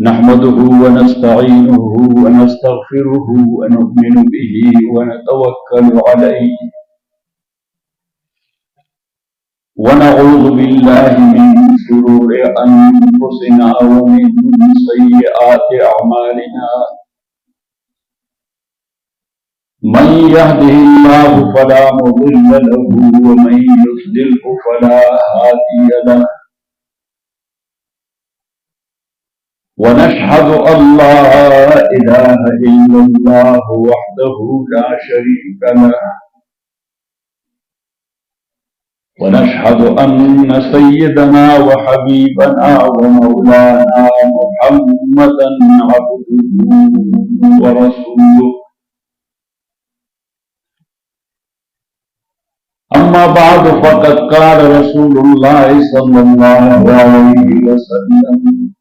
नहमदुहु व नस्तईनुहु व नस्तगफिरुहु व नु'मिनु बिही व नतवक्कलु अलैहि व नऊज़ु बिल्लाहि मिन शुरूरि अनफुसिना व मिन सय्यिआति अअमालिना मन यहदिहिल्लाहु फला मुदिल्ल लहु व मन युद्लिल्हु फला हादिय लहु ونشهد أن لا إله إلا الله وحده لا شريك له ونشهد أن سيدنا وحبيبنا ومولانا محمدا عبده ورسوله أما بعد فقد قال رسول الله صلى الله عليه وسلم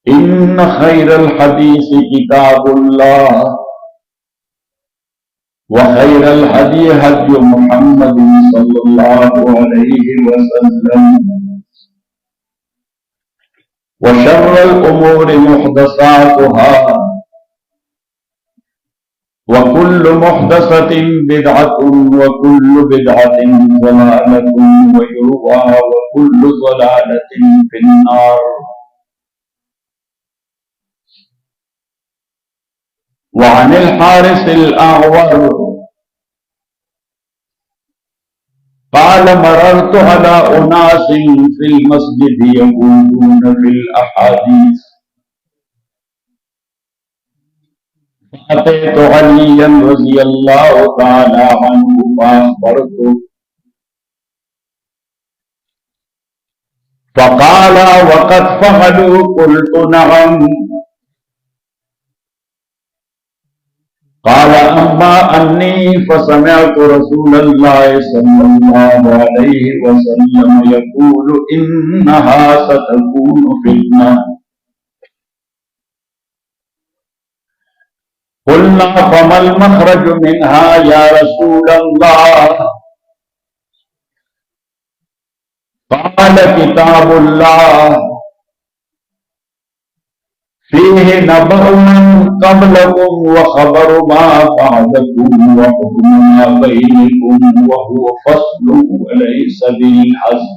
إن خير الحديث كتاب الله وخير الهدي هدي محمد صلى الله عليه وسلم وشر الأمور محدثاتها وكل محدثة بدعة وكل بدعة ضلالة وكل ضلالة في النار وعن الحارث الأعور قال مررت على أناس في المسجد يقولون في الأحاديث فأتيت عليا رضي الله تعالى عنه فأخبرته فقال وقد فعلوا قلت نعم قال أما أني فسمعت رسول الله صلى الله عليه وسلم يقول إنها ستكون فتنة قلنا فما المخرج منها يا رسول الله قال كتاب الله فيه نبأ من قبلكم وخبر ما بعدكم وحكم ما بينكم وهو فصل وليس بالحزن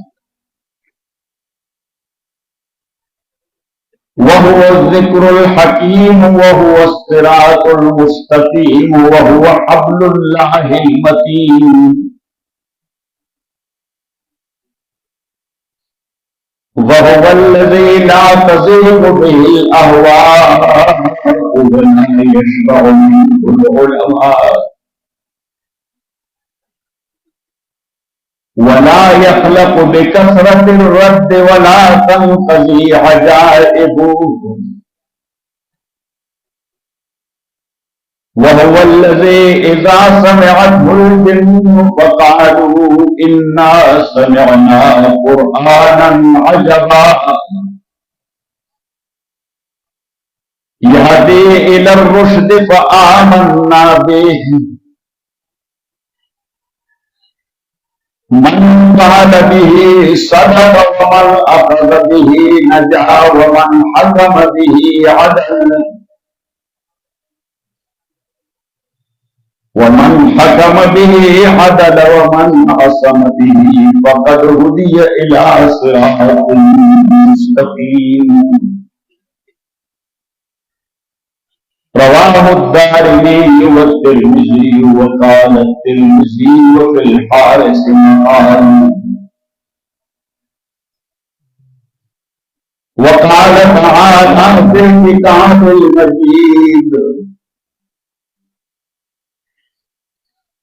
وهو الذكر الحكيم وهو الصراط المستقيم وهو حبل الله المتين وهو الذي لا تزيغ به الأهواء ولا يشبع منه العلماء ولا يخلق بكثرة الرد ولا تنقضي عجائبه وهو الذي إذا سمعته الجن فقالوا إنا سمعنا قرآنا عجبا يهدي إلى الرشد فآمنا به من قال به صدق ومن أخذ به نجا ومن حكم به عدل ومن حكم به عدل ومن عصم به فقد هدي إلى صراط مستقيم رواه الدارمي والترمذي وقال الترمذي وفي الحارث مقال وقال تعالى في الكتاب المجيد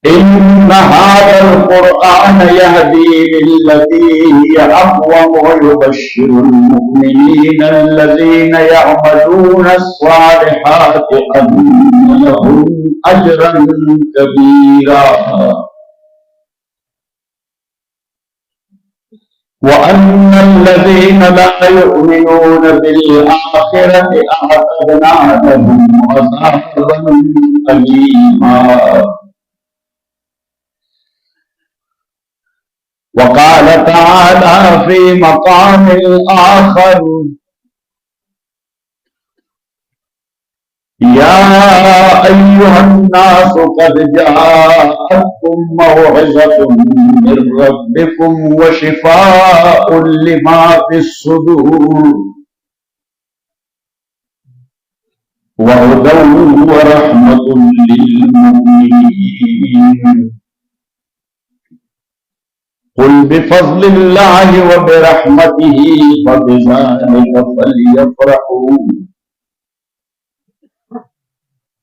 إن هذا القرآن يهدي للتي هي أقوم ويبشر المؤمنين الذين يعملون الصالحات أن لهم أجرا كبيرا وأن الذين لا يؤمنون بالآخرة أعتدنا لهم عذابا أليما وقال تعالى في مقام آخر يا أيها الناس قد جاءتكم موعظة من ربكم وشفاء لما في الصدور وهدى ورحمة للمؤمنين قل بفضل الله وبرحمته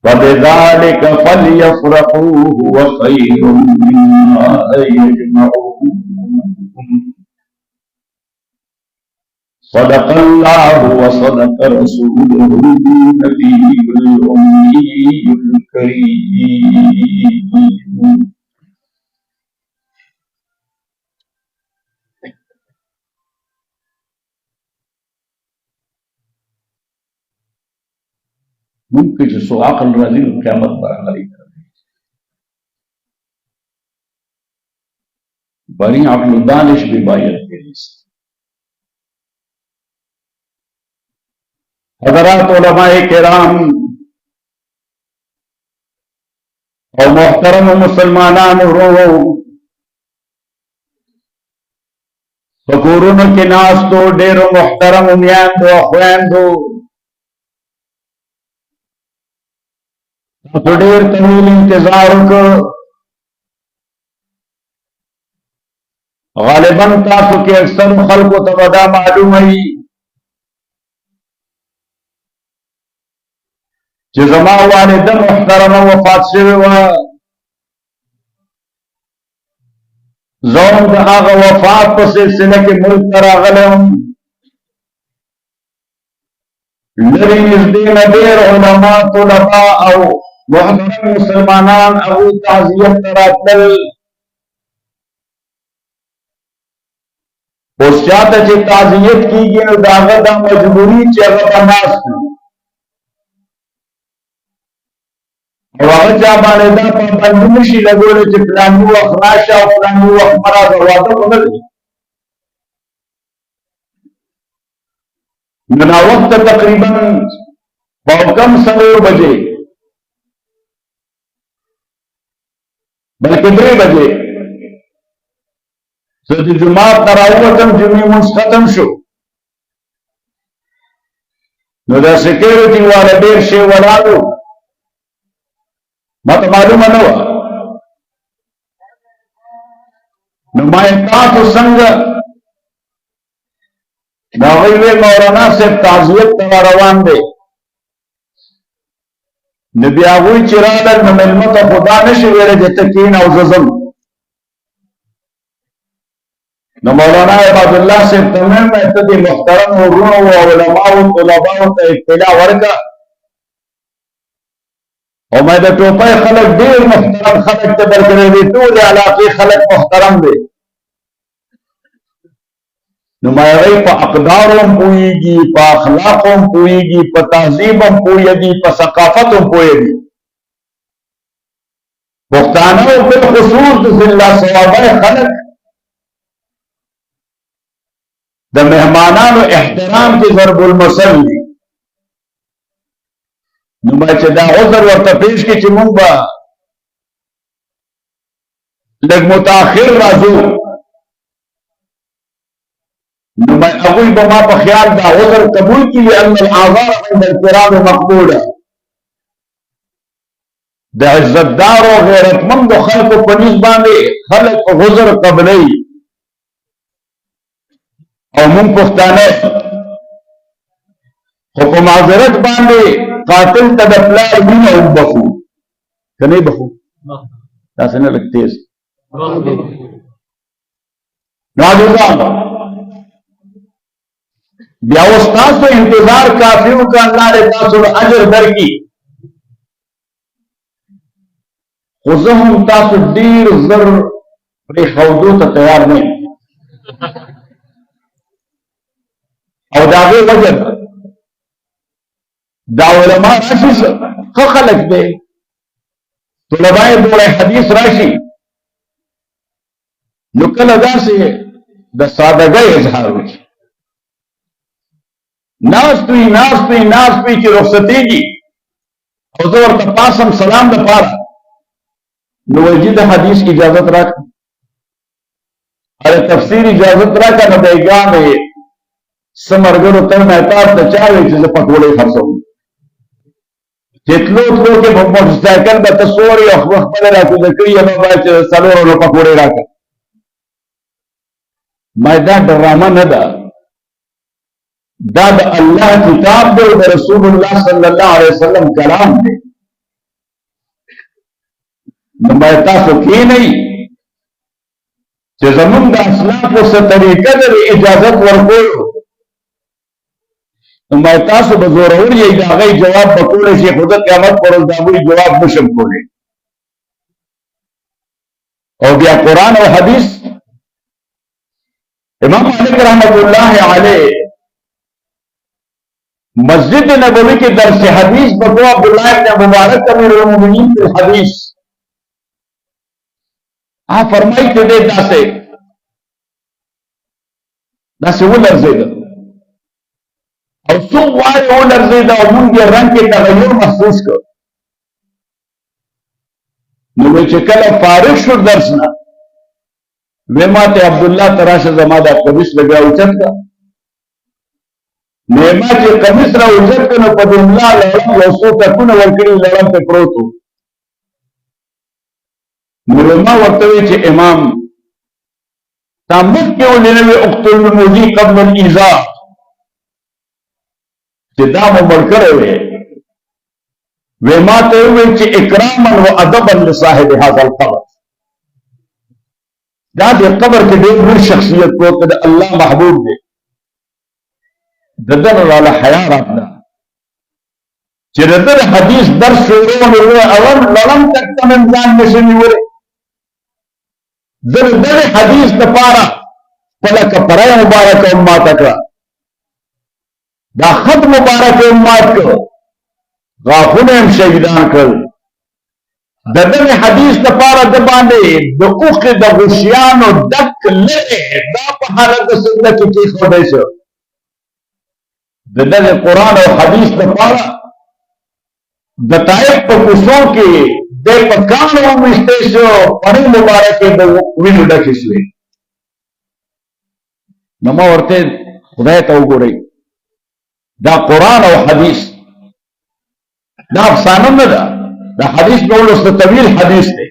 فبذلك فليفرحوا هو خير مما يجمعون صدق الله وصدق رسوله النبي الأمي الكريم. ممكن چې عقل راځي نو قیامت برابري کوي. بری عقل دانش بباید بریست. حضرات علماء کرام او محترم مسلمانان ورو فکورونو کې ناستو ډېرو محترم میاندو اخواندو ډېر طویل انتظار وکړ. غالبا تاسو کې اکثر خلکو ته به دا معلومه وي چې زما والده محترمه وفات شوې وه. زه هم د هغه وفات په سلسله کې ملک ته راغلی وم. لرې نږدې نه ډېر علما طلبا او محترم مسلمانان هغوی تعزیت ته راتلل. اوس چاته چې تعزیت کېږي نو د هغه دا مجبوري چې هغه به ناست وي او هغه چا باندې دا پابندي نشي لګولی چې فلاني وخت راشه او فلاني وخت مه راځه. واده خو نه دی. نو ناوخته تقریبا پاوکم 4 بجې بلکې 3 بجې زه د جومات نه راووتم. جمعې لمونځ ختم شو نو دا سیکیورټي والا ډېر شی ولاړ و. ما ته معلومه نه وه. نو ما یې تاسو څنګه؟ نو هغوی ویل مولانا صاحب تعزیت ته را روان دی. نو بیا هغوی چې راغلل نو مېلمه ته خو دا نشي ویلی چې ته کښېنه او زه ځم. نو مولانا عبادالله صاحب ته مې وویل ته دې محترمو وروڼو او علماو طلباو ته اطلاع ورکړه او مې د ټوپۍ خلک ډېر محترم خلک ته بلکې د دې ټولې علاقې خلک محترم دی. نو ما هغوی په اقدارو هم پوهېږي، په اخلاقو هم پوهېږي، په تهذیب هم پوهېږي، په ثقافت هم پوهېږي. پښتانه او بالخصوص د ضلع صوابۍ خلک د مهمانانو احترام کې ضرب المثل دي. نو ما چې دا عذر ورته پیش کړي چې مونږ به لږ متاخر راځو، نو هغوی به ما په خیال دا عذر قبول کړي لأن الاعذار عند الکرام مقبوله. د عزتدار او غیرتمندو خلکو په نسبت باندې خلک عذر قبلوي او مونږ پښتانه خو په معذرت باندې قاتل ته د پلار مینه وبخو که نه بخو داسې نه لږ تیز نو عزیزان بیا اوس تاسو انتظار کافي وکړه الله دې تاسو له اجر درکړي. خو زه هم تاسو ډېر زر پرېښودو ته تیار نه یم او د هغې وجه دا علما راشي ښه خلک دی طلبای دوره حدیث راشي نو کله داسې د سادګۍ اظهار وکړي، ناست وي چې رخصتېږي او زه ورته پاسم سلام دپاره، نو وایي د حدیث اجازت راکړه، تفسیر اجازت راکړه، نو بیګا مې څه ملګرو ته محتاط ته چا وایي چې زه پکوړې خرڅوم، چې تلو کې په موټرسایکل به ته سورې او خپله راکوزه کړي یم باید چې څلورو نو پکوړې راکړه. ما دا ډرامه نه ده، دا د الله کتاب دی، د رسول الله صلی الله علیه وسلم کلام دی. نو باید تاسو کښېنئ چې زمونږ د اسلافو څه طریقه ده د اجازت ورکولو، نو باید تاسو به زورور یئ د هغې جواب به کولی شي، خو د قیامت پر ورځ د هغوی جواب نشم کولی. او بیا قرآن او حدیث، امام مالک رحمت الله علیه مسجد نبوی کی درس حدیث بکو عبداللہ ابن مبارک امیر المومنین فی الحدیث آپ فرمائی تے دے داسے وہ لرزے دا اور سو وائے وہ لرزے دا اور منگی رنگ کے تغیر محسوس کر نوے چکل فارغ شو درسنا ویما تے عبداللہ تراش زمادہ قبیس لگا اوچت کا نیما چې قمیص را اوچت کړ نو په دې ملا لړم یو څو ټکونه ورکړي لړم په پروت و. نو ما ورته وی چې امام تا مخکې ولنوي اقتل الموذي قبل الایذاء چې دا مو مړ کړی وی. وی ما ته وی چې اکراما و ادبا لصاحب هذا القبر، دا دې قبر کې ډېر لوی شخصیت پروت دی، الله محبوب دی، ددن والا حیا راتلا چې ددن حدیث درس شروع نو اول لړم تک تمنځان نشي وره ددن حدیث لپاره پلک پرای مبارک امت کړه، دا خط مبارک امت کړه، غاخونه هم شهیدان کړل. ددن حدیث لپاره د باندې د اوخ د غشیانو دک لره دا په حالت سنت کې خوده شو. د دغه قرآن او حدیث لپاره د طائف په کوڅو کې د پکانو ومشته شو، پړې مبارکې د وینو ډکې شوې. نو ما ورته خدای ته وګورئ، دا قرآن او حدیث دا افسانه نه ده، دا حدیث به ولسته طویل حدیث دی.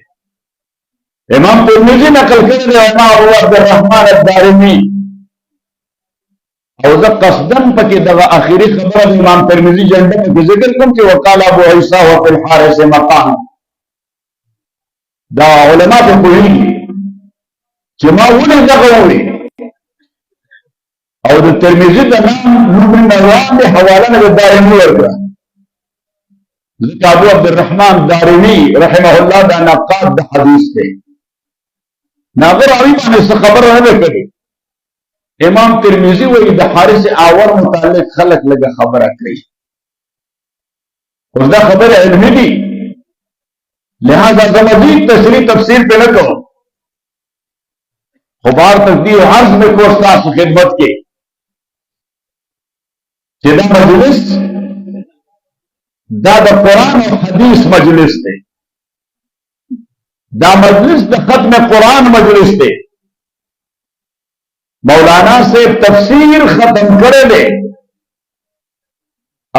امام ترمذی نقل کړی دی او ابو عبدالرحمن الدارمی، او زه قصدن پکې دغه اخیری خبره د امام ترمذی جنډه کې ذکر کوم چې وقال ابو عیسی وفي الحارث مقام. دا علما ته کوي چې ما ولې دغه وایي او د ترمذی د نام نوم نه وړاندې حواله نه دارمی ورکړه، ځکه ابو عبدالرحمن دارمی رحمه الله دا نقاد د حدیث دی، ناظر علی باندې څه خبره نه کوي. امام ترمذی وی د حارث آور متعلق خلق لگا خبره کړی، اوس دا خبره علمي دي، لہذا زمزید تشریح تفسیر پہ نہ کرو، خبار تقدیر عرض میں کو استاذ خدمت کے چې دا مجلس دا د قرآن او حدیث مجلس دی، دا مجلس د ختم قرآن مجلس دی. مولانا سے تفسیر ختم کرے لے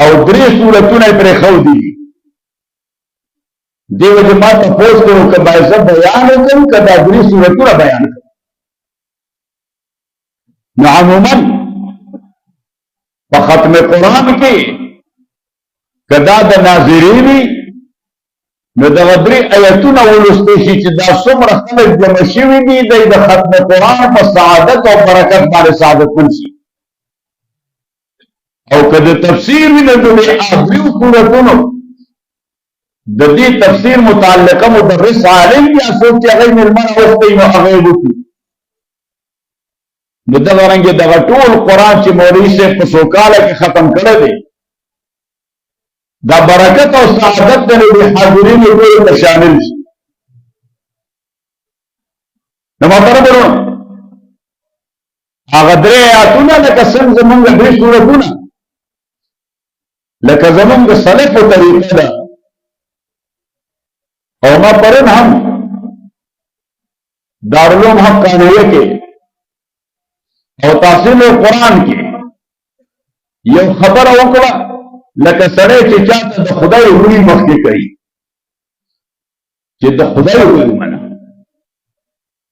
او درې سورتونه پر خو دي، دیو جماعت تفوز کرو کہ باعث بیان کرو کہ دا درې سورتونه بیان کرو. نو عموما په ختم قرآن کې کدا د ناظرینی نو دا درې آیتونه ولستی شي چې دا څومره خلک جمع شوي دي د ختم قرآن په سعادت او برکت باندې سعادتمند شي. او که د تفسیر وي نو د اخري صورتونو د دې تفسیر متعلقه مدرس عالم یا څوک چې هغه مېلمانه وستی نو هغه وکړي. نو دغه رنګې دغه ټول قرآن چې مولوي صاحب په څو کاله کې ختم کړی دی، دا برکت او سعادت د حاضرین ټول ته شامل شي. نو محترم هغه درې آیاتونه لکه څنګه زمونږ درې سورتونه لکه زمونږ د سلفو طریقه ده او ما پرون هم دارالعلوم حقانیه کې او تحصیل قرآن کې یو خبره وکړه لکه سړی چې چاته د خدای وی مخکې کوي چې د خدای وی منه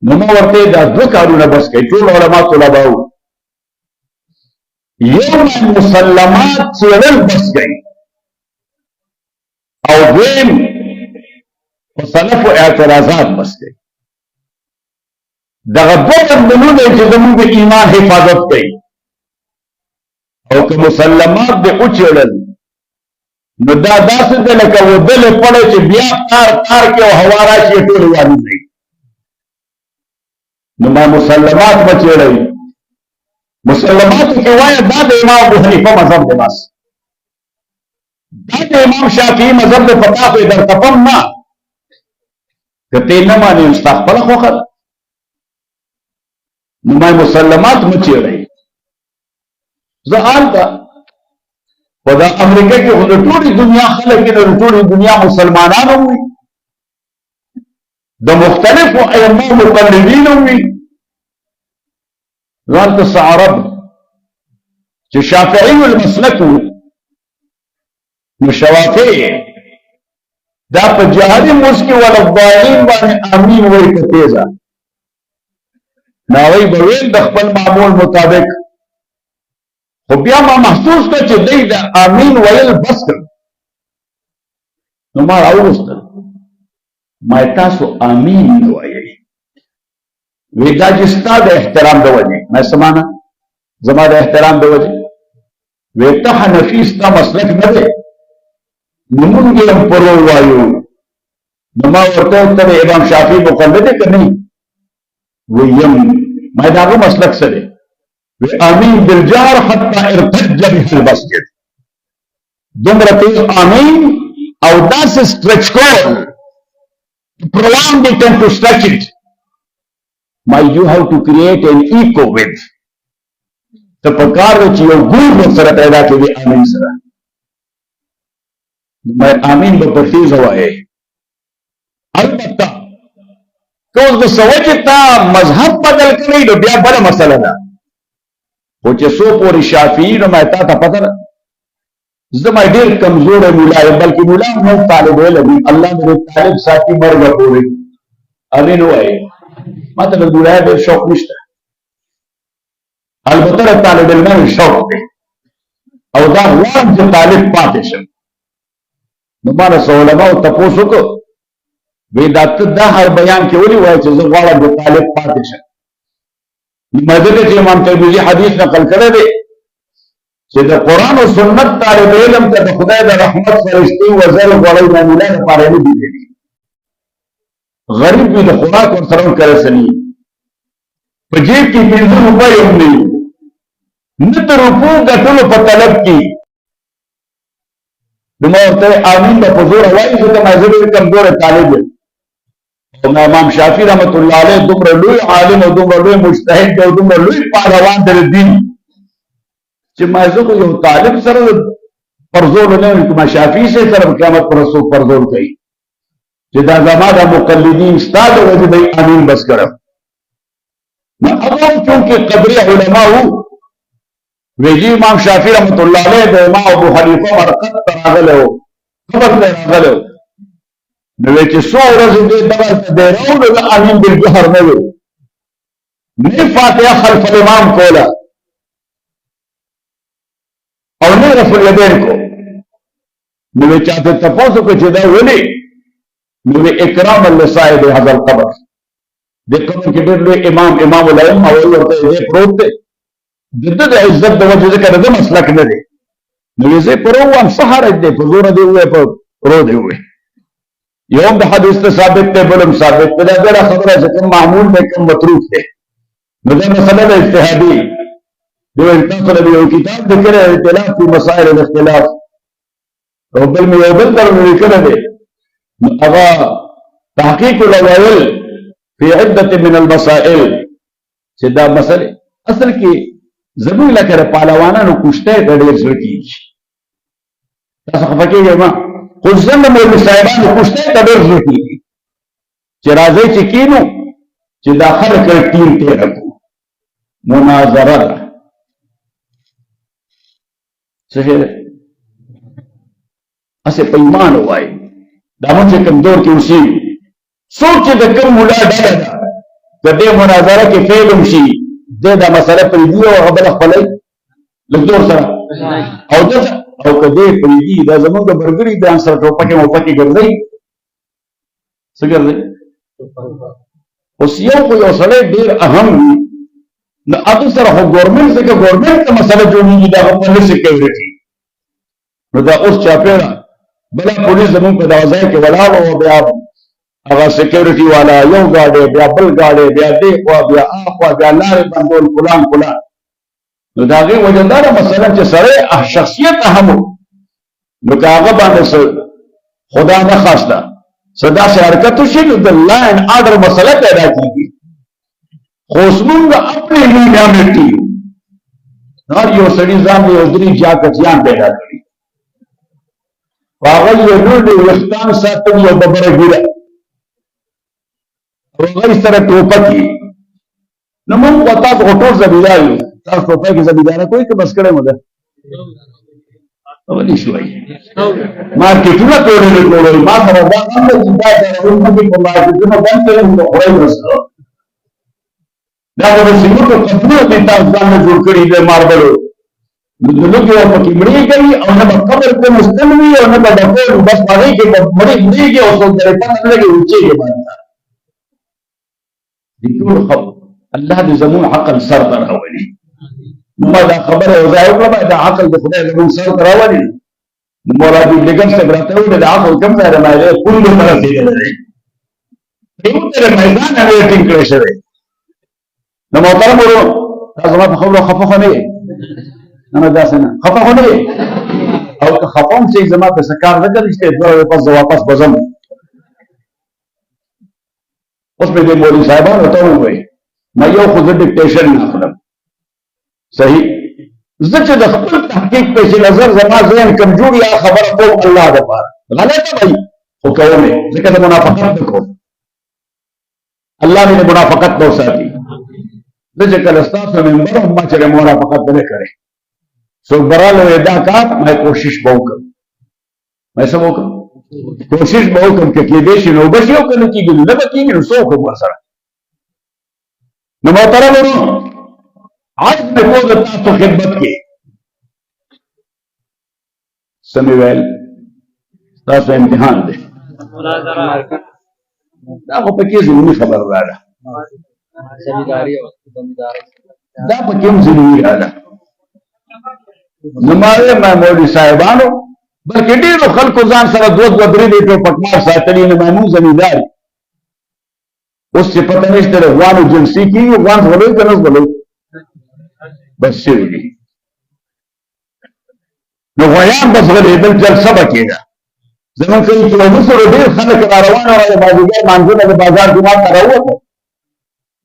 نو ما ورته دا دوه کارونه بس کوي ټول علما طلباو یو مسلمات څېړل بس کوي او دویم په سلفو اعتراضات بس کوي دغه دوه بندونه چې زموږ د ایمان حفاظت کوي او که مسلمات دې وچېړل نو دا داسې ده لکه ودلې پړی چې بیا تار تار کې او هوا راشي ټول والوځي نو ما مسلمات بچېړئ مسلماتو کې وایه دا د امام ابو حنیفه مذهب دی بس دا د امام شافعي مذهب دی په تاسو یې درته پم نه که ته یې نه مانې نو ستا خپله خوښه ده نو ما مسلمات مه چېړئ زه هلته په دا امریکا کې خو د ټولې دنیا خلک یې د ټولې دنیا مسلمانان هم وي د مختلفو ائمه مقلدین هم وي ځان ته څه عرب چې شافعي المسلک وو نو شوافعي دا په جهادي موس کې ولضالین باندې امین وایي که تیزه نو هغوی به ویل د خپل معمول مطابق خو بیا ما محسوس کړ چې دی د امین ویل بس کړ نو ما راوغوښتل ما تاسو امین نه وایئ وی دا چې ستا د احترام د وجې ما څه معنا زما د احترام د وجې وی ته حنفي ستا مسلک نه دی نو موږ یې هم پر ووایو نو ما ورته ته د امام شافعي مقلد دی که نه وی یم ما د هغه مسلک څه دی آمین بالجار حتی ارتج به المسجد دومره تیز آمین او داسې stretch کول prolong it and to stretch it my you have to create an echo with ته په کار دی چې یو ګروپ سره پیدا کړي آمین سره ما آمین به په تیزه وایې البته که اوس د سوچې تا مذهب بدل کړی نو بیا بله مسله ده خو چې څو پورې شافعي نو ما تا ته پته ده زه ما ډېر کمزوری ملا یم بلکې ملا هم نو طالب علم یم الله مې د طالب ساتي مرګه پورې امین ووایې ما ته د ملایه ډېر شوق نشته البته د طالب علمانو شوق دی او دا غواړم چې طالب پاتې شم نو ما له څه علماو تپوس وکړو وی دا ته دا هر بیان کې ولې وایې چې زه غواړم د طالب پاتې شم مدد چې امام ترمذي حدیث نقل کړی دی چې د قرآن او سنت طالب علم ته د خدای د رحمت فرشتي وزر غوړی معموله لپاره نه دي دیدي غریب وي د خوراک ورسره ورسني په جیب کې 5 روپۍ هم نه وي نه د روپو ګټلو په طلب کې نو ما ورته امین به په زوره وایي زه ته ما زه ډېر کمزوری طالب یم امام شافعي رحمت الله علیه دومره لوی عالم او دومره لوی مجتهد او دومره لوی پهلوان د دین چې ما زه خو یو طالب سره پرزول نه وي ما شافعي سره قیامت پر رسول پرزول کوي چې دا زما د مقلدین ستا د وجې دی امین بس کړم نو هغه چونکې قدرې علما وو ویجي امام شافعي رحمت الله علیه د امام ابو حنیفه مرقد ته راغلی و قبر ته راغلی و نو چې څو ورځې دې دغه دی راوړو د امین بالجهر نه وي نه فاتحه خلف الامام کوله او نه رفع الیدین کو نو چاته تپوس وکړه چې دا ولې نو اکرام لصاحب هذا القبر د قبر کې ډېر لوی امام الائمه او ورته دې پروت دی د عزت د وجه ذکر د مسلک نه دی نو یې پروام سحر دې په زور دی وې په رو دی وې یوم د حدیث ته ثابت دی بلم ثابت دی دا خبره چې کوم معمول دی کوم متروک دی نو دا مسله د اجتهادي دی تاسو له یو کتاب ذکر اختلاف په مسائل الاختلاف او بل مې یو بل تر لیکل دی هغه تحقیق الاول فی عدة من المسائل چې دا مسئله اصل کې زموږ لکه پهلوانانو کوشته ډېر زړه کېږي. تاسو خفه کېږئ ما خو څنګه مولوي صاحبانو کوشته ډېر زړه کېږي چې راځئ چې کینو چې دا خلک ټیم تېره کړو. مناظره ده څه شی ده؟ اسې په ایمان ووایي دا موږ چې کوم دور کې اوسېږو څوک چې د کوم ملا ډله ده که دې مناظره کې فیل هم شي دې دا مسله پرېږدي او هغه بله خپلوي لږ دور سره او دلته او که دې پرېږدي دا زموږ د برګري بیان سره ټوپکې موپکې ګرځوي څه ګرځوي. اوس یو خو یو سړی ډېر اهم وي نو هغه سره خو ګورمنټ ځکه ګورمنټ ته مسله جوړېږي دا خو پولیس سکیورټي نو دا اوس چاپېړه بله پولیس زموږ په دغه ځای کې ولاړ او بیا هغه سکیورټي والا یو ګاډی بیا بل ګاډی بیا دې خوا بیا اخوا بیا لارې بندول فلان فلان نو د هغې وجه دا ده مثلا چې سړی شخصیت اهم و نو که هغه باندې خدا نه خواسته څه داسې حرکت وشي نو د لا اینډ آرډر مسله پیدا کېږي. خو اوس موږ اپنے لیے میامرټي یو هر یو سړي ځان له یو درې جاکټیان پیدا کړي هغه یې ډېر ویښتان ساتلي یو ببره ګیره او هغه سره ټوپکې نو موږ خو تاسو خو ټول زمیندار یو تاسو ټوپکې زمینداره کوئ که بس کړی مو ده ولې شوی مارکیټونه ټولوي ما سره دا هم ده چې دا ځایونه په مارکیټونو بند کړي نو خدای ورسره دا خو د سیمټو قطرونه دې تاسو ځان نه جوړ کړي د ماربلو نو د لوګي او پکې مړې کوي او نه به قبر ته مستل وي او نه به ډکول بس هغې کې به مړې مړېږي او څوک درې پته نه لګي اوچېږي باندې دې ټول الله دې زموږ عقل سر ته راولي. نو ما دا خبره یو ځای وکړه دا عقل د خدای زموږ سر ته راولي نو مولا عبداللګم صاحب راته وویل د عقل کوم ځای رانغلی کندو ته رسېدلی دی یو تر میدان هغې ټینګ کړی شوی نو محترم ورو تاسو زما په خبرو خفه خو نه یې نه داسې نه خفه خو نه یې او که خفه هم شئ زما په څه کار نه کوي چې دوه ورځې پس زه واپس به ځم. اوس مې دې مولوي صاحبانو ته وویل ما یو خو زه ډکټیشن نه اخلم صحیح زه چې د خپل تحقیق پیش نظر زما ذهن کمزور یا خبره کوم الله دپاره غلطه به خو کوم یې ځکه د منافقت نه کوم الله مې د منافقت نه وساتي. زه چې کله ستاسو ممبر هم ما چې موافقت نه کړې څوک به راغلی دا کار ما کوشش به وکړم ما څه وکړم کوشش به وکړم که کېدی شي نو به شي او که نه کېږي نو نه به کېږي نو څه وکړم ورسره. نو محترم ورونو عرض مې کو د تاسو خدمت کې څه مې ویل ستاسو امتحان دی دا خو پکې ضروري خبر راغله دا پکې هم ضروري راغله نو ما ویل ما مولوي صاحبانو بلکې ډېرو خلکو ځان سره دوه دوه درې درې ټوپکمار ساتلي نه مامون زمیندار اوس چې پته نشته د غوانو جنسي کېږي غوان غلوي که نه غلوي بس شوي دي نو غویان بس غلېدل جلسه به کېده زموږ کلي کې اوبه سره ډېر خلک را روان وه د مازدیګر مانځونه د بازار جومات ته راووتل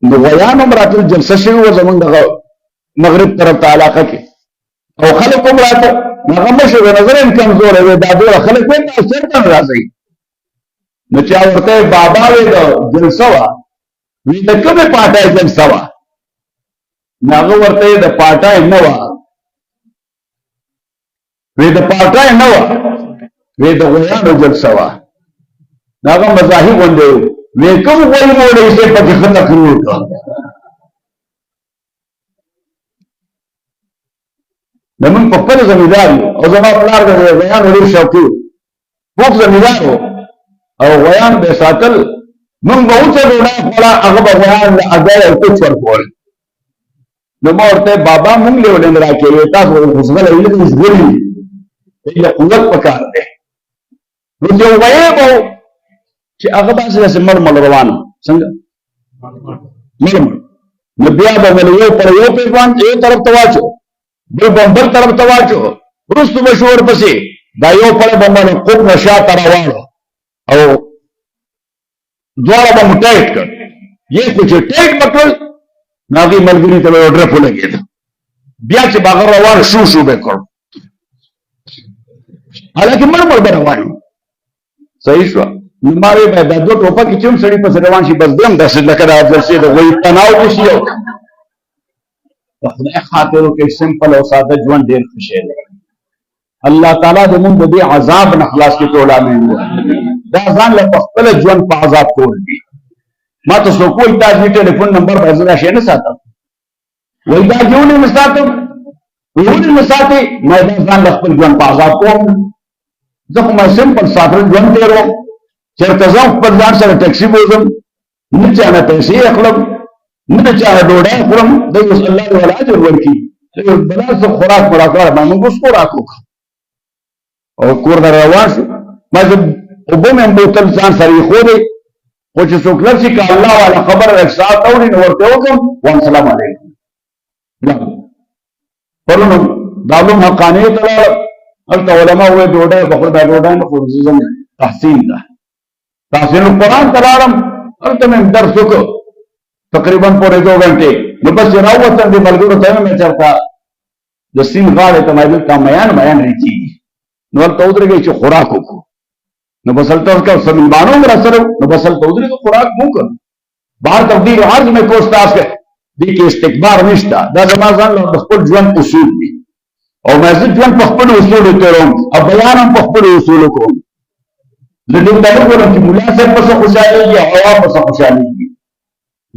نو غویان هم راتل جلسه شوي وه زموږ دغه مغرب طرف ته علاقه کې او خلک هم راته هغه مشر د نظر هم کمزوری وی دا ډېره خلک وی تاسو چېرته نه راځئ نو چا ورته بابا وی د جلسه وه وی د کومې پاټۍ جلسه وه نو هغه ورته د پاټۍ نه وه وی د پاټۍ نه وه وی د غویانو جلسه وه نو هغه مزاحي غوندې وی کوم غوی موړی چې پکې ښه تقریر وکړه زمونږ په خپل زمیندار یو او زما پلار د غویانو ډېر شوقي و پوخ زمیندار و او غویان به یې ساتل موږ به اوچه ډوډۍ خوړه هغه به غویان له اګۍ او کوچ ورکول نو ما ورته بابا موږ له ولې نه راکوي تاسو غوسغلی وي لږ ژغوري له قوت پکار دی نو یو غوی به و چې هغه داسې داسې مړ روان څنګه مړ نو بیا به مې یو پر یو پیغام یو طرف ته واچو بل به بل طرف ته واچو وروستو به شو ورپسې دا یو پړی به مې خوب نه شاته راواړو او دواړه به مو ټایټ کړ یہ کچھ ټیک بکل ناغي ملګری ته ورډر په لګید بیا چې باغ روان شو به کړ حالکه مړ روان صحیح شو نو ماره به د دوه ټوپه کې چوم سړی په روان شي بس دم داسې لکه د افغانستان د وې تناو کې شي خدای خاطر کې سمپل او ساده ژوند ډیر خوشاله دی الله تعالی دې موږ د عذاب نه خلاص کړي ټول امين دا ځان له خپل ژوند په عذاب کول دي ما ته سو کوئی تاسو ټلیفون نمبر په ځای شي نه ساتم وای دا جوړې مساتم وړي مساتې ما دا ځان له خپل ژوند په عذاب کوم زه کوم سمپل ساده ژوند دیرو چرته ځم خپل ځان سره ټیکسي بوزم نه چانه پیسې اخلم نه چانه ډوډۍ خورم د الله تعالی اجر ورکړي بلا څه خوراک مراکړه باندې موږ خوراک وکړو او کور در روان شو ما زه اوبه مې بوتل ځان سره خو دی خو چې څوک لرسي که الله والا خبر احساس اوري نو ورته وکړم والسلام علیکم پرونو دالو حقانیه ته هلته علما وایي ډوډۍ بخور دا ډوډۍ نه خورم زم تحسین ده تحسین القرآن ته لاړم هلته مې درس وکړ تقریبا پورې 2 غنټې نو بس راووتم دې ملګرو ته مې چرته د سیند غاړې ته مې دلته میان ریچېږي نو هلته ودرېږئ چې خوراک وکړو نو بس هلته سمیلمانو هم راسره نو بس هلته ودرېږو خوراک مو وکړ بهر تقدیر عرض مې کوس تاسو دې کې استکبار نشته دا زما ځان له خپل ژوند اصول دي او مې زه ژوند په خپل اصولو تېروم او بیان هم په خپل اصولو کوم زه دې ته نه ګورم چې ملا صاحب پسې خوشحالېږي او هوا پسې خوشحالېږي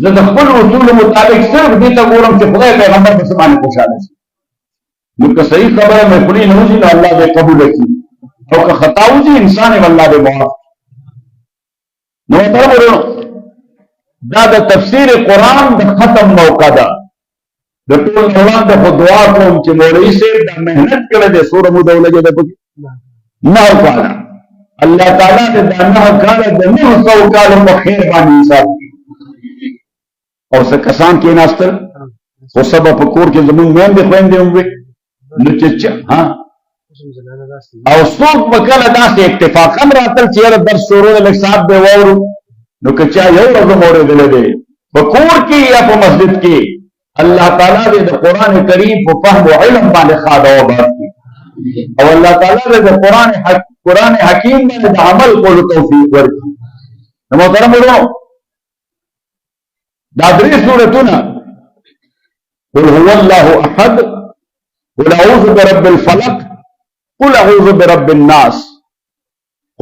زه د خپل اصولو مطابق صرف دې ته ګورم چې خدای پیغمبر پسې باندې خوشحاله شي نو که صحیح خبره مې خولې نه وځي نو الله دې قبوله کړي او که خطا وځي انسان یې الله دې معاف نو ورته دا د تفسیر قرآن د ختم موقع ده د ټول وړاندې خو دعا کوم چې مولوي صاحب دا محنت کړی دی سوره مدولجه ده پکې 9 کاله الله تعالی دې دا 9 کاله د 900 کالو په خیر باندې حساب کړي او څه کسان کېناستل خو سبا په کور کې زمونږ میندې خویندې هم وي نو چې ها او څوک به کله داسې اتفاقا راتل چې یاره درس شروع دی لږ ساعت به واورو نو که چا یو ورځ هم اورېدلی دی په کور کې یا په مسجد کې الله تعالی دې د قرآن کریم په فهم او علم باندې خاده وباد کړي او الله تعالی دې د قرآن حکیم باندې د عمل کولو توفیق ورکړي نو محترم ورونو دا 3 سورتونه قل هو الله احد قل اعوذ برب الفلق قل اعوذ برب الناس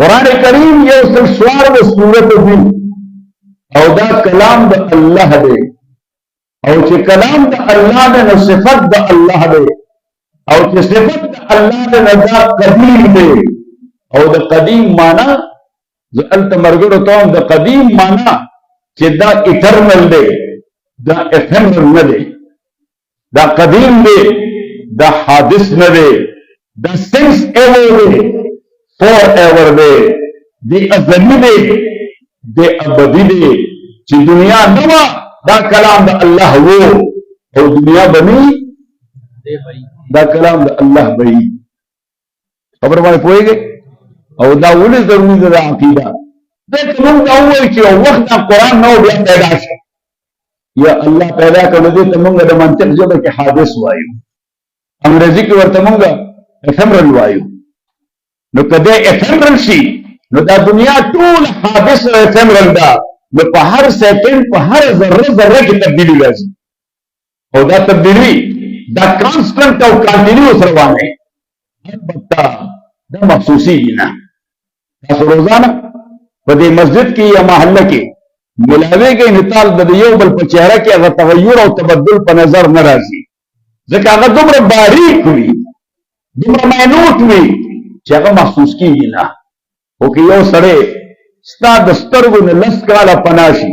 قرآن کریم یو سل سوار و سورت دی او دا کلام دا اللہ دے او چې کلام دا اللہ دے نو صفت دا اللہ دے او چې صفت دا اللہ دے نو دا قدیم دے او دا قدیم مانا زلت مرگرو توم دا قدیم مانا چې دا ایٹرنل دے دا ایفیمرل ندے دا قدیم دے دا حادث ندے دا سنس ایور دے فور ایور دے دی ازلی دے دی ابدی دے چی دنیا نوا دا کلام دا اللہ وہ او دنیا بنی دا کلام دا اللہ بئی خبر مانے پوئے گئے او دا ولی ضروری دا عقیدہ دیکھ من دا ہوئی چی وقت دا قرآن نو بیا پیدا شا یا اللہ پیدا کرنے دے تمونگا دا منطق جو دا کہ حادث وائیو انگریزی کی ورطمونگا افیمرل وائیو نو کده افیمرل شي نو دا دنیا ټول حادث افیمرل دا نو په هر سیکنډ په هر ذره کې تبدیلی راځي او دا تبدیلی دا کانسټنټ او کانټینیوس روانه البته دا محسوسي نه تاسو روزانه په دې مسجد کې یا محله کې ملاويږي نتال د یو بل په چهره کې هغه تغیر او تبدل په نظر نه راځي ځکه هغه دومره باریک وي دومره مینوټ وي چې هغه محسوس کیږي نه او که یو سړی ستا د سترګو نه 10 کاله پناه شي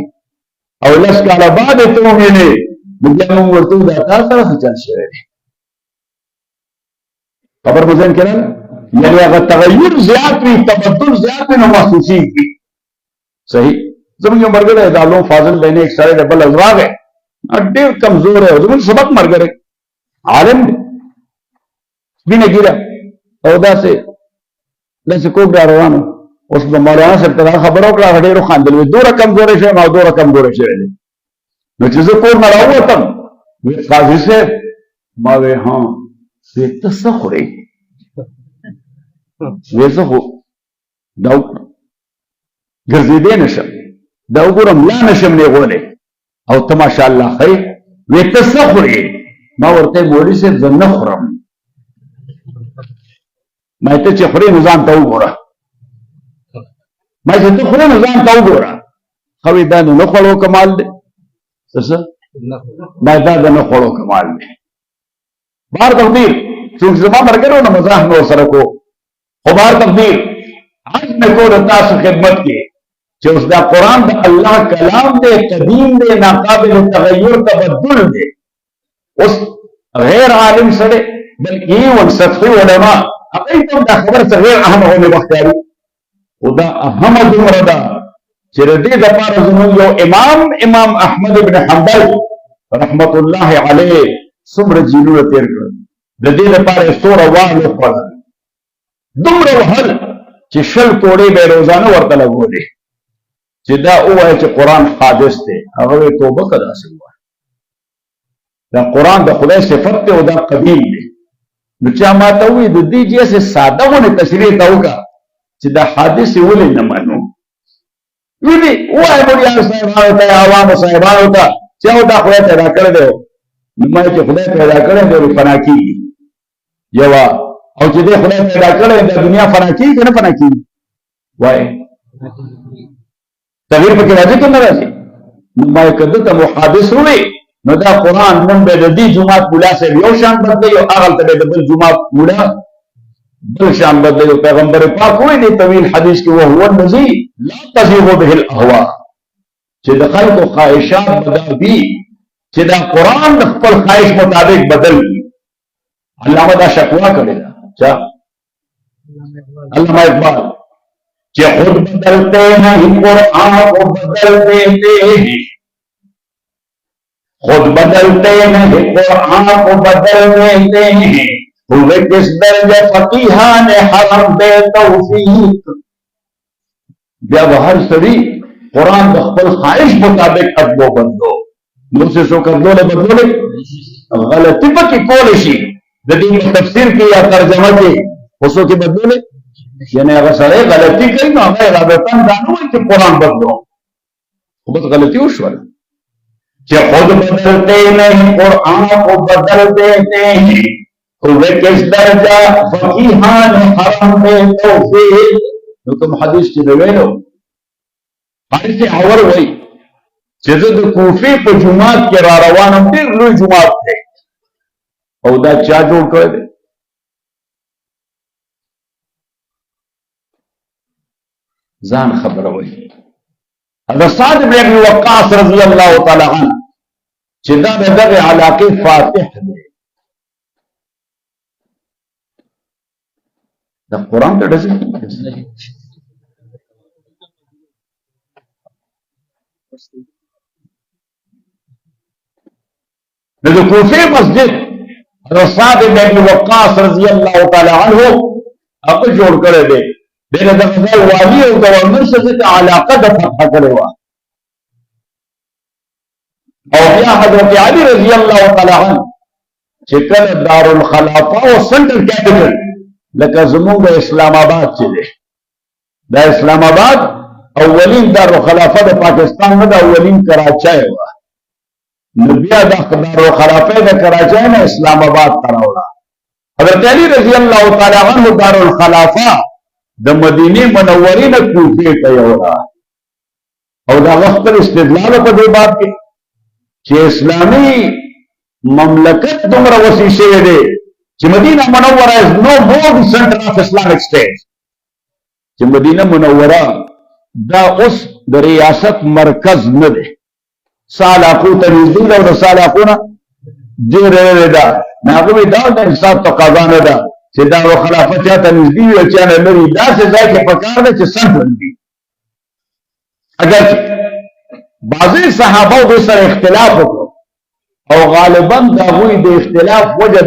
او 10 کاله بعد ته ووینې نو بیا موږ ورته دا تا سره څه چل شوی دی خبر په ذهن کې نه یعنې هغه تغیر زیات وي تبدل زیات وي نو محسوسېږي صحیح زموږ یو ملګری د علوم فاضل بین ایک سړی دی بل راغی ډېر کمزور دی زموږ سبق ملګری عالم دی سپینه ګیره او داسې کوک را روانو اوس د مولانا صاحب ته خبره وکړه هغه ډېر وخندل وایي دومره کمزوری شوی ما دومره کمزوری شوی دی نو چې زه کور نه راووتم وی قاضي صاحب ما وی ها وی ته څه خورې وی زه خو دا ګرځېدی نشم دا وګوره ملا نشم نیغولی او ته ماشاءالله ښه وی ته څه خورې ما ورته مولوي صاحب زه نه خورم ما ته چې خورې نو ځان ته وګوره ما چې ته خورې نو ځان ته وګوره ښه وی دا نو نه خوړو کمال دی څه ما دا د نه خوړو کمال دی بهر تقدیر څوک زما ملګرو نه مزاح مې ورسره کو خو بهر تقدیر عرض مې کو د تاسو خدمت کې چې اوس دا قرآن د الله کلام دی قدیم دی ناقابل تغیر تبدل دی اوس غیر عالم سره بلکې ون سطحي علما هغوی ته دا خبر څه غیر اهمه غوندې وښکاري خو دا اهمه دومره ده چې د دې دپاره زموږ یو امام احمد بن حنبل رحمت الله علیه څومره جیلونه تېر کړل د دې دپاره یې څومره وال وخوړل دومره وهل چې 20 کوړې به یې روزانه ورته لګولې چې دا ووایه چې قرآن حادث دی هغه وی توبه که داسې ووایه دا قرآن د خدای صفت دی او دا قدیم دی نو چا ما ته ووایي د دې جیسې ساده غونې تشریح ته وکړه چې دا حادث یې ولې نه منو ویلي ووایه مریانو صاحبانو ته یا عوامو صاحبانو ته چې او دا خدای پیدا کړی دی نو ما چې خدای پیدا کړی دی نو فنا کېږي یوه او چې دې خدای پیدا کړی د دنیا فنا کېږي که نه فنا کېږي وایه تغیر پکې راځي که نه راځي نو ما یې که دته محادث ووایي نو دا قرآن نن به د دې جومات ملا صاحب یو شان بدلوي او هغلته به د بل جومات ملا بل شان بدلوي پیغمبر پاک وایي دې طویل حدیث کې وهو الذي لا تزیغ به الاهواء چې د خلکو خواهشات بدل دي چې دا قرآن د خپل خواهش مطابق بدل دي علامه دا شکوا کړې ده چا علامه اقبال کہ خود بدلتے ہیں قرآن کو بدل دیتے ہیں خود بدلتے ہیں قرآن کو بدل دیتے ہیں ہوئے کس درجہ فقیہان حرم دے توفیق بیا بہر سری قرآن بخبل خواہش مطابق ادبو بندو نو سے سو کر دولے بدلولے غلطی پکی کولشی دین تفسیر کی یا ترجمہ کی حسو کی بدلولے یعنی اگر سره غلطی کوي نو هغه رابطان دانو چې قرآن بدلو خو بس غلطی وشول چې خود بدلتے نہیں قرآن کو بدل دیتے ہیں ہوئے کس درجہ فقیہان حرم دے توفیق نو کوم حدیث کې ویلو حدیث اور وای چې د کوفی په جمعات کې را روانم ډیر لوی جمعات دی او دا چا جوړ کړی دی ځان خبروي حضرت سعد بن ابي وقاص رضی الله تعالی عنہ چې دا دغه علاقه فاتح دی د قرآن ته ډزې د کوفه مسجد حضرت سعد بن ابي وقاص رضی الله تعالی عنہ هغه جوړ کړی دی دغه د غزل والی او گورنر سره ته علاقه د فتح کړو او بیا حضرت علی رضی الله تعالی عنہ چې کله دارالخلافه او سنټر کیپټل لکه زموږ اسلام آباد چې دی دا اسلام آباد اولین دارالخلافه د پاکستان نه د اولین کراچۍ و نو بیا د دارالخلافه د کراچۍ نه اسلام آباد ته راوړه حضرت علی رضی الله تعالی عنہ دارالخلافه د مدینه منورې نه کوفې ته یوړه او دا خپل استدلال په دې باب کې چې اسلامي مملکت دومره وسیع شوی دی چې مدینه منوره is no more the center of Islamic State چې مدینه منوره دا اوس د ریاست مرکز نه دی سالاقو ته نږدې ده او د سالاقو نه ډېر لرې ده هغوی دا د انصاف تقاضا نه ده چې دارالخلافه چا ته نږدې وي او چا نه لرې داسې ځای کې پکار ده چې سنټرل وي اگر بعضې صحابه دوی سره اختلاف وکړو او غالبا د هغوی د اختلاف وجه